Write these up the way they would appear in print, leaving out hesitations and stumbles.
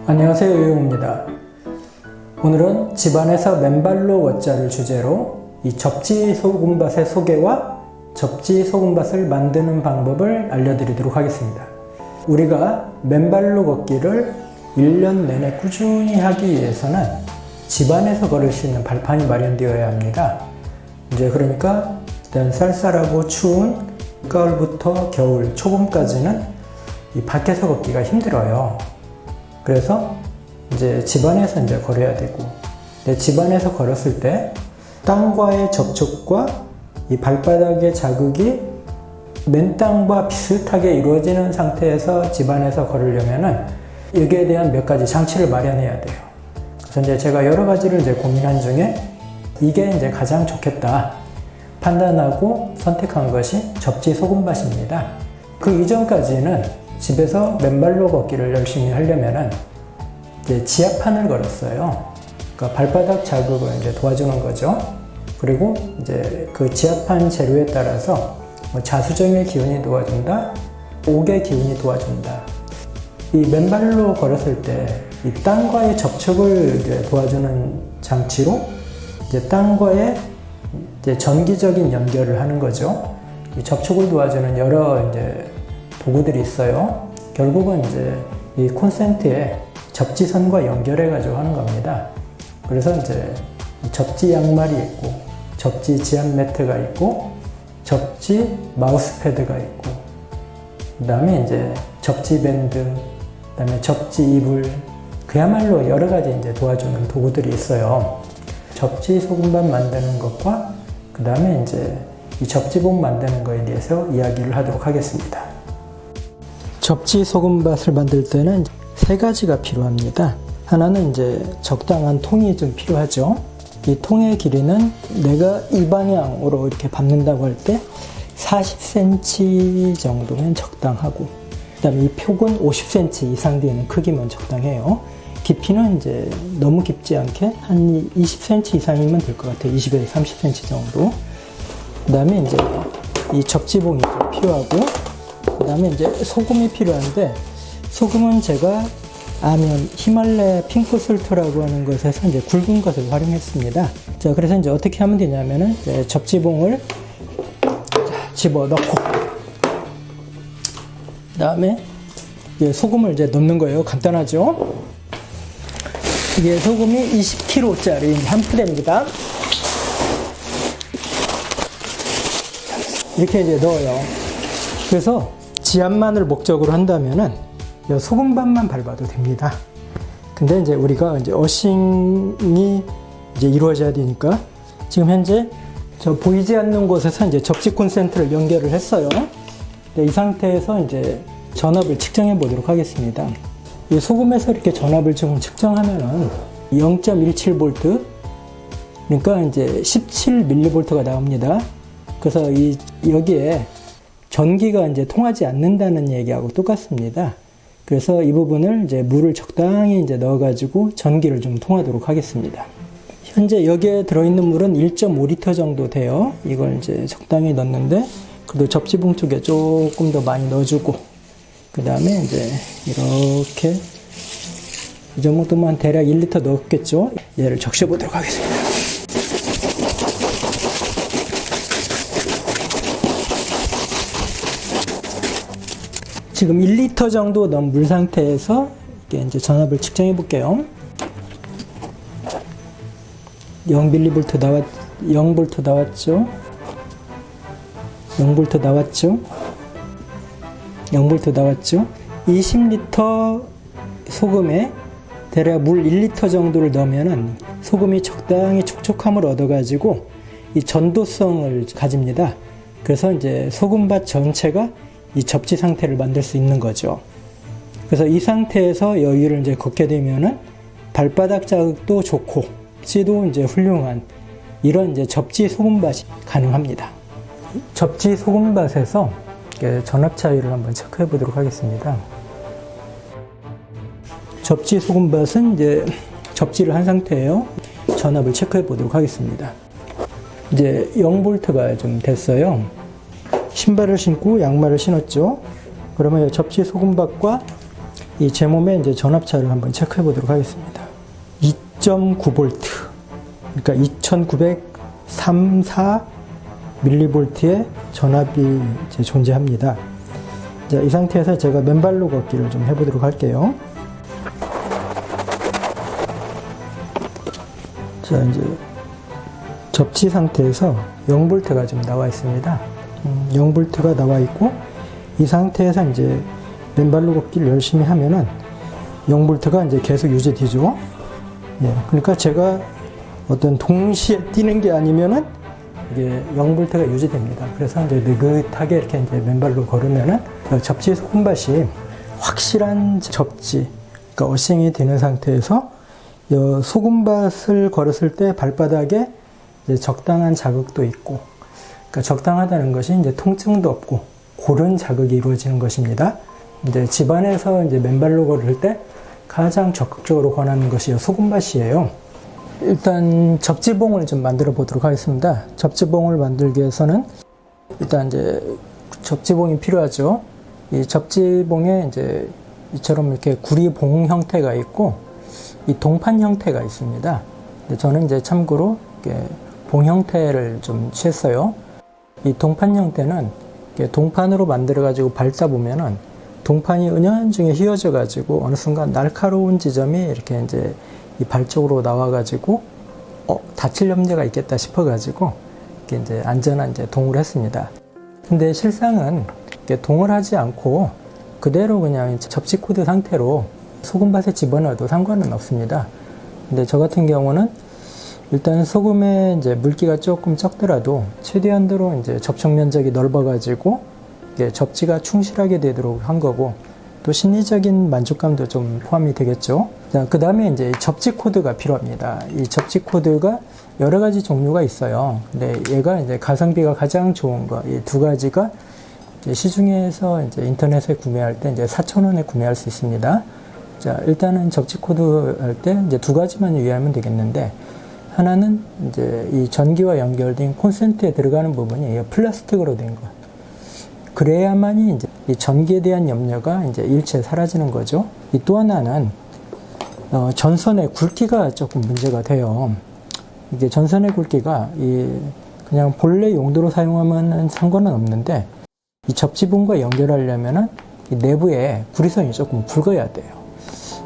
안녕하세요, 유용입니다. 오늘은 집안에서 맨발로 걷자를 주제로 이 접지 소금밭의 소개와 접지 소금밭을 만드는 방법을 알려드리도록 하겠습니다. 우리가 맨발로 걷기를 1년 내내 꾸준히 하기 위해서는 집안에서 걸을 수 있는 발판이 마련되어야 합니다. 이제 그러니까 일단 쌀쌀하고 추운 가을부터 겨울 초봄까지는 이 밖에서 걷기가 힘들어요. 그래서 이제 집안에서 이제 걸어야 되고, 집안에서 걸었을 때 땅과의 접촉과 이 발바닥의 자극이 맨땅과 비슷하게 이루어지는 상태에서 집안에서 걸으려면은 여기에 대한 몇 가지 장치를 마련해야 돼요. 그래서 이제 제가 여러 가지를 이제 고민한 중에 이게 이제 가장 좋겠다 판단하고 선택한 것이 접지 소금밭입니다. 그 이전까지는 집에서 맨발로 걷기를 열심히 하려면은 이제 지압판을 걸었어요. 그러니까 발바닥 자극을 이제 도와주는 거죠. 그리고 이제 그 지압판 재료에 따라서 뭐 자수정의 기운이 도와준다, 옥의 기운이 도와준다. 이 맨발로 걸었을 때 이 땅과의 접촉을 이제 도와주는 장치로 이제 땅과의 이제 전기적인 연결을 하는 거죠. 이 접촉을 도와주는 여러 이제 도구들이 있어요. 결국은 이제 이 콘센트에 접지선과 연결해가지고 하는 겁니다. 그래서 이제 접지 양말이 있고, 접지 지압 매트가 있고, 접지 마우스 패드가 있고, 그 다음에 이제 접지 밴드, 그 다음에 접지 이불, 그야말로 여러 가지 이제 도와주는 도구들이 있어요. 접지 소금밭 만드는 것과 그 다음에 이제 이 접지봉 만드는 거에 대해서 이야기를 하도록 하겠습니다. 접지 소금밭을 만들 때는 세 가지가 필요합니다. 하나는 이제 적당한 통이 좀 필요하죠. 이 통의 길이는 내가 이 방향으로 이렇게 밟는다고 할 때 40cm 정도면 적당하고, 그 다음에 이 폭은 50cm 이상 되는 크기면 적당해요. 깊이는 이제 너무 깊지 않게 한 20cm 이상이면 될 것 같아요. 20에서 30cm 정도. 그 다음에 이제 이 접지봉이 좀 필요하고, 그 다음에 이제 소금이 필요한데, 소금은 제가 아면 히말라야 핑크솔트라고 하는 것에서 이제 굵은 것을 활용했습니다. 자, 그래서 이제 어떻게 하면 되냐면은 접지봉을 집어넣고, 그 다음에 소금을 이제 넣는 거예요. 간단하죠? 이게 소금이 20kg짜리 한 푸대입니다. 이렇게 이제 넣어요. 그래서 지압만을 목적으로 한다면은 소금밭만 밟아도 됩니다. 근데 이제 우리가 이제 어싱이 이제 이루어져야 되니까 지금 현재 저 보이지 않는 곳에서 이제 접지 콘센트를 연결을 했어요. 이 상태에서 이제 전압을 측정해 보도록 하겠습니다. 이 소금에서 이렇게 전압을 지금 측정하면은 0.17V, 그러니까 이제 17mV가 나옵니다. 그래서 여기에 전기가 이제 통하지 않는다는 얘기하고 똑같습니다. 그래서 이 부분을 이제 물을 적당히 이제 넣어가지고 전기를 좀 통하도록 하겠습니다. 현재 여기에 들어있는 물은 1.5L 정도 돼요. 이걸 이제 적당히 넣는데, 그래도 접지봉 쪽에 조금 더 많이 넣어주고, 그 다음에 이제 이렇게 이 정도만 대략 1L 넣었겠죠. 얘를 적셔보도록 하겠습니다. 지금 1L 정도 넣은 물 상태에서 이렇게 이제 전압을 측정해 볼게요. 0mV 나왔죠? 0V 나왔죠? 0V 나왔죠? 20L 소금에 대략 물 1L 정도를 넣으면은 소금이 적당히 촉촉함을 얻어가지고 이 전도성을 가집니다. 그래서 이제 소금밭 전체가 이 접지 상태를 만들 수 있는 거죠. 그래서 이 상태에서 여기를 이제 걷게 되면은 발바닥 자극도 좋고, 접지도 이제 훌륭한 이런 이제 접지 소금밭이 가능합니다. 접지 소금밭에서 전압 차이를 한번 체크해 보도록 하겠습니다. 접지 소금밭은 이제 접지를 한 상태예요. 전압을 체크해 보도록 하겠습니다. 이제 0V가 좀 됐어요. 신발을 신고 양말을 신었죠. 그러면 접지 소금밭과 이 제 몸의 이제 전압차를 한번 체크해 보도록 하겠습니다. 2.9V, 그러니까 2934 밀리볼트의 전압이 이제 존재합니다. 자, 이 상태에서 제가 맨발로 걷기를 좀 해보도록 할게요. 자, 이제 접지 상태에서 0V가 지금 나와 있습니다. 0V가 나와 있고, 이 상태에서 이제 맨발로 걷기를 열심히 하면은 0V가 이제 계속 유지되죠. 예, 그러니까 제가 어떤 동시에 뛰는 게 아니면은 이게 0V가 유지됩니다. 그래서 이제 느긋하게 이렇게 이제 맨발로 걸으면은 접지 소금밭이 확실한 접지, 그러니까 어싱이 되는 상태에서 소금밭을 걸었을 때 발바닥에 이제 적당한 자극도 있고, 그러니까 적당하다는 것이 이제 통증도 없고 고른 자극이 이루어지는 것입니다. 이제 집안에서 이제 맨발로 걸을 때 가장 적극적으로 권하는 것이 소금밭이에요. 일단 접지봉을 좀 만들어 보도록 하겠습니다. 접지봉을 만들기 위해서는 일단 이제 접지봉이 필요하죠. 이 접지봉에 이제 이처럼 이렇게 구리봉 형태가 있고 이 동판 형태가 있습니다. 근데 저는 이제 참고로 이렇게 봉 형태를 좀 취했어요. 이 동판 형태는 이렇게 동판으로 만들어 가지고 밟다 보면은 동판이 은연중에 휘어져 가지고 어느 순간 날카로운 지점이 이렇게 이제 이 발 쪽으로 나와 가지고 다칠 염려가 있겠다 싶어 가지고 이렇게 이제 안전한 이제 동을 했습니다. 근데 실상은 이렇게 동을 하지 않고 그대로 그냥 접지 코드 상태로 소금밭에 집어넣어도 상관은 없습니다. 근데 저 같은 경우는 일단 소금에 이제 물기가 조금 적더라도 최대한도로 이제 접촉 면적이 넓어가지고 접지가 충실하게 되도록 한 거고, 또 심리적인 만족감도 좀 포함이 되겠죠. 그 다음에 이제 접지 코드가 필요합니다. 이 접지 코드가 여러 가지 종류가 있어요. 근데 얘가 이제 가성비가 가장 좋은 거, 이 두 가지가 이제 시중에서 이제 인터넷에 구매할 때 이제 4,000원에 구매할 수 있습니다. 자, 일단은 접지 코드 할 때 이제 두 가지만 유의하면 되겠는데, 하나는 이제 이 전기와 연결된 콘센트에 들어가는 부분이 플라스틱으로 된 것. 그래야만이 이제 이 전기에 대한 염려가 이제 일체 사라지는 거죠. 이 또 하나는 전선의 굵기가 조금 문제가 돼요. 이게 전선의 굵기가 그냥 본래 용도로 사용하면 상관은 없는데, 이 접지봉과 연결하려면은 이 내부에 구리선이 조금 굵어야 돼요.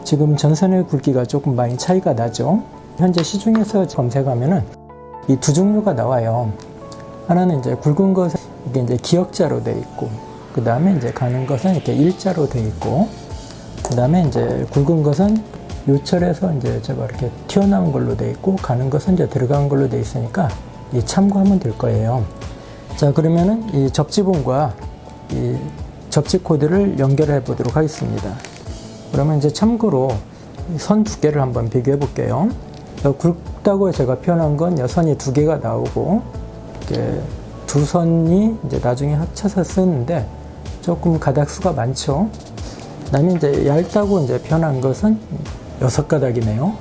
지금 전선의 굵기가 조금 많이 차이가 나죠. 현재 시중에서 검색하면은 이 두 종류가 나와요. 하나는 이제 굵은 것은 이게 이제 기역자로 되어 있고, 그 다음에 이제 가는 것은 이렇게 일자로 되어 있고, 그 다음에 이제 굵은 것은 요철에서 이제 저거 이렇게 튀어나온 걸로 되어 있고, 가는 것은 이제 들어간 걸로 되어 있으니까 이 참고하면 될 거예요. 자, 그러면은 이 접지봉과 이 접지 코드를 연결해 보도록 하겠습니다. 그러면 이제 참고로 선 두께를 한번 비교해 볼게요. 굵다고 제가 표현한 건 선이 두 개가 나오고, 이렇게 두 선이 이제 나중에 합쳐서 쓰는데 조금 가닥수가 많죠. 그다음에 이제 얇다고 이제 표현한 것은 6가닥이네요.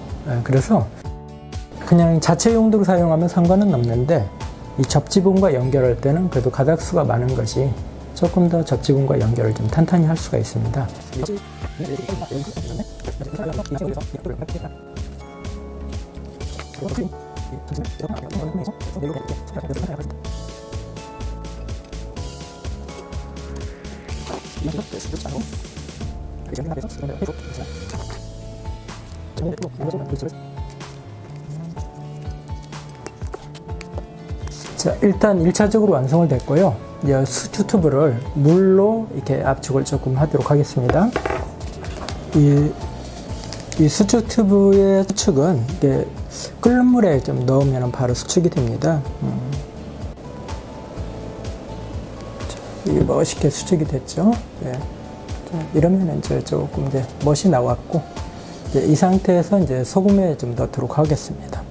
그래서 그냥 자체 용도로 사용하면 상관은 없는데, 이 접지봉과 연결할 때는 그래도 가닥수가 많은 것이 조금 더 접지봉과 연결을 좀 탄탄히 할 수가 있습니다. 자, 일단 1차적으로 완성을 됐고요. 이제 수축 튜브를 물로 이렇게 압축을 조금 하도록 하겠습니다. 이 수축 튜브의 수축은 이게 끓는 물에 좀 넣으면 바로 수축이 됩니다. 이게 멋있게 수축이 됐죠. 네. 이러면 이제 조금 이제 멋이 나왔고, 이제 이 상태에서 이제 소금에 좀 넣도록 하겠습니다.